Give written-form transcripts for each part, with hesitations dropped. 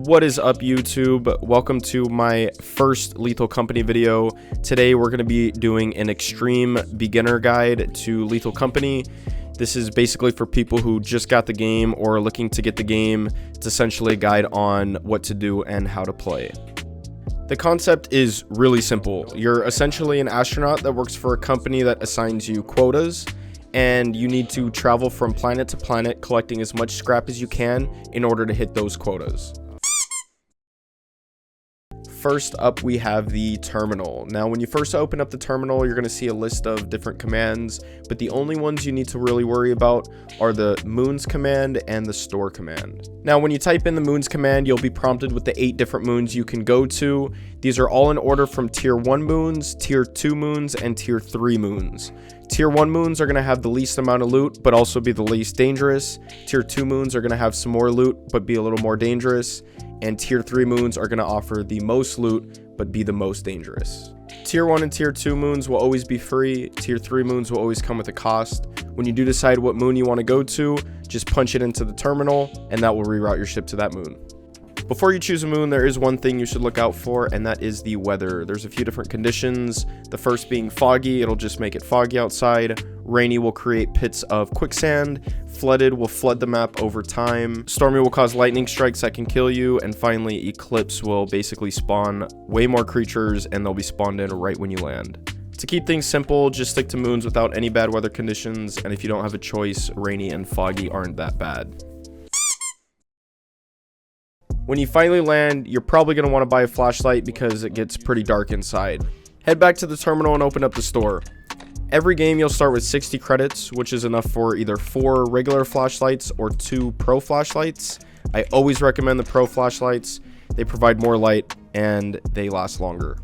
What is up, YouTube? Welcome to my first Lethal Company video. Today we're going to be doing an extreme beginner guide to Lethal Company. This is basically for people who just got the game or are looking to get the game. It's essentially a guide on what to do and how to play. The concept is really simple. You're essentially an astronaut that works for a company that assigns you quotas, and you need to travel from planet to planet collecting as much scrap as you can in order to hit those quotas. First up, we have the terminal. Now, when you first open up the terminal, you're going to see a list of different commands, but the only ones you need to really worry about are the moons command and the store command. Now, when you type in the moons command, you'll be prompted with the 8 different moons you can go to. These are all in order from tier 1 moons, tier 2 moons, and tier 3 moons. Tier 1 moons are going to have the least amount of loot, but also be the least dangerous. Tier 2 moons are going to have some more loot, but be a little more dangerous. And tier 3 moons are going to offer the most loot, but be the most dangerous. Tier 1 and tier 2 moons will always be free. Tier 3 moons will always come with a cost. When you do decide what moon you want to go to, just punch it into the terminal, and that will reroute your ship to that moon. Before you choose a moon, there is one thing you should look out for, and that is the weather. There's a few different conditions. The first being foggy, it'll just make it foggy outside. Rainy will create pits of quicksand. Flooded will flood the map over time. Stormy will cause lightning strikes that can kill you. And finally, eclipse will basically spawn way more creatures, and they'll be spawned in right when you land. To keep things simple, just stick to moons without any bad weather conditions, and if you don't have a choice, rainy and foggy aren't that bad. When you finally land, you're probably going to want to buy a flashlight because it gets pretty dark inside. Head back to the terminal and open up the store. Every game you'll start with 60 credits, which is enough for either 4 regular flashlights or 2 pro flashlights. I always recommend the pro flashlights. They provide more light and they last longer.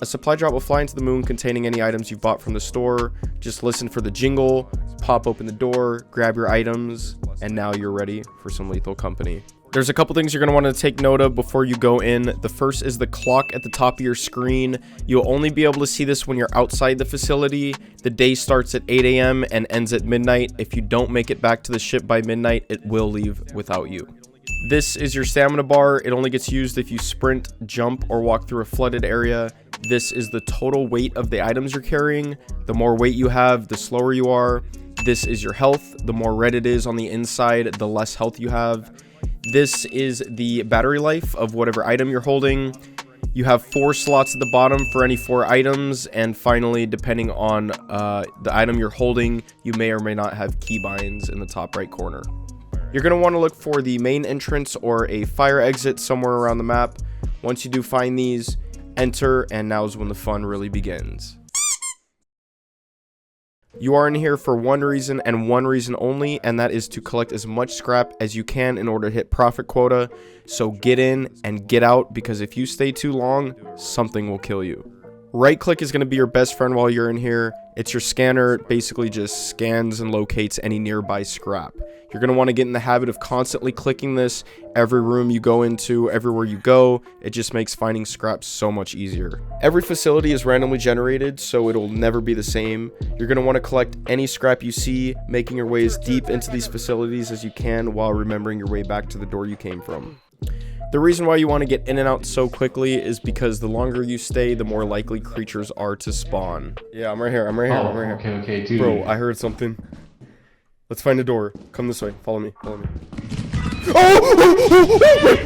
A supply drop will fly into the moon containing any items you've bought from the store. Just listen for the jingle, pop open the door, grab your items, and now you're ready for some Lethal Company. There's a couple things you're going to want to take note of before you go in. The first is the clock at the top of your screen. You'll only be able to see this when you're outside the facility. The day starts at 8 a.m. and ends at midnight. If you don't make it back to the ship by midnight, it will leave without you. This is your stamina bar. It only gets used if you sprint, jump, or walk through a flooded area. This is the total weight of the items you're carrying. The more weight you have, the slower you are. This is your health. The more red it is on the inside, the less health you have. This is the battery life of whatever item you're holding. You have 4 slots at the bottom for any 4 items, and finally, depending on the item you're holding, you may or may not have keybinds in the top right corner. You're going to want to look for the main entrance or a fire exit somewhere around the map. Once you do find these, enter, and now is when the fun really begins. You are in here for one reason and one reason only, and that is to collect as much scrap as you can in order to hit profit quota. So get in and get out, because if you stay too long, something will kill you. Right click is going to be your best friend while you're in here. It's your scanner. It basically just scans and locates any nearby scrap. You're going to want to get in the habit of constantly clicking this every room you go into, everywhere you go. It just makes finding scrap so much easier. Every facility is randomly generated, so it'll never be the same. You're going to want to collect any scrap you see, making your way as deep into these facilities as you can while remembering your way back to the door you came from. The reason why you want to get in and out so quickly is because the longer you stay, the more likely creatures are to spawn. Yeah, I'm right here. Okay, dude. Bro, I heard something. Let's find a door. Come this way. Follow me. Oh!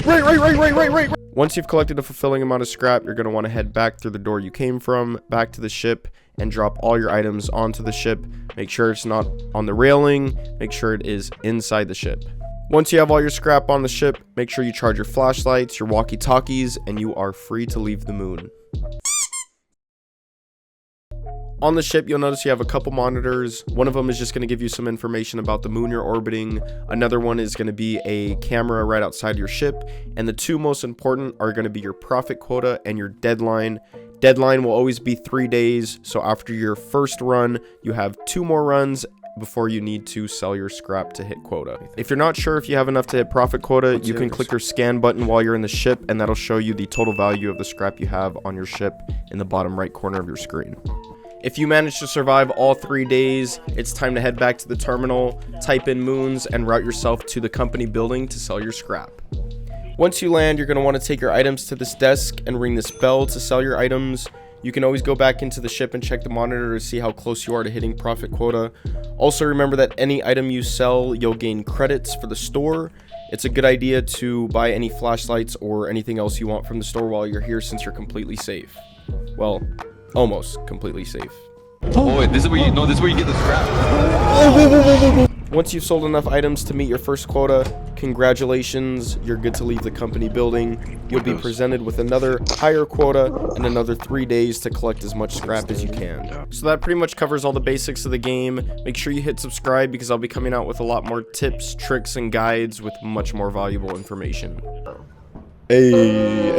Right. Once you've collected a fulfilling amount of scrap, you're going to want to head back through the door you came from, back to the ship, and drop all your items onto the ship. Make sure it's not on the railing. Make sure it is inside the ship. Once you have all your scrap on the ship, make sure you charge your flashlights, your walkie-talkies, and you are free to leave the moon. On the ship, you'll notice you have a couple monitors. One of them is just going to give you some information about the moon you're orbiting. Another one is going to be a camera right outside your ship. And the 2 most important are going to be your profit quota and your deadline. Deadline will always be 3 days. So after your first run, you have 2 more runs before you need to sell your scrap to hit quota. If you're not sure if you have enough to hit profit quota, you can click your scan button while you're in the ship, and that'll show you the total value of the scrap you have on your ship in the bottom right corner of your screen. If you manage to survive all 3 days, it's time to head back to the terminal, type in moons, and route yourself to the company building to sell your scrap. Once you land, you're going to want to take your items to this desk and ring this bell to sell your items. You can always go back into the ship and check the monitor to see how close you are to hitting profit quota. Also remember that any item you sell, you'll gain credits for the store. It's a good idea to buy any flashlights or anything else you want from the store while you're here, since you're completely safe. Well, almost completely safe. Oh, wait, this is where you get the scrap. Once you've sold enough items to meet your first quota, congratulations, you're good to leave the company building. You'll be presented with another higher quota and another 3 days to collect as much scrap as you can. So that pretty much covers all the basics of the game. Make sure you hit subscribe because I'll be coming out with a lot more tips, tricks, and guides with much more valuable information. Hey.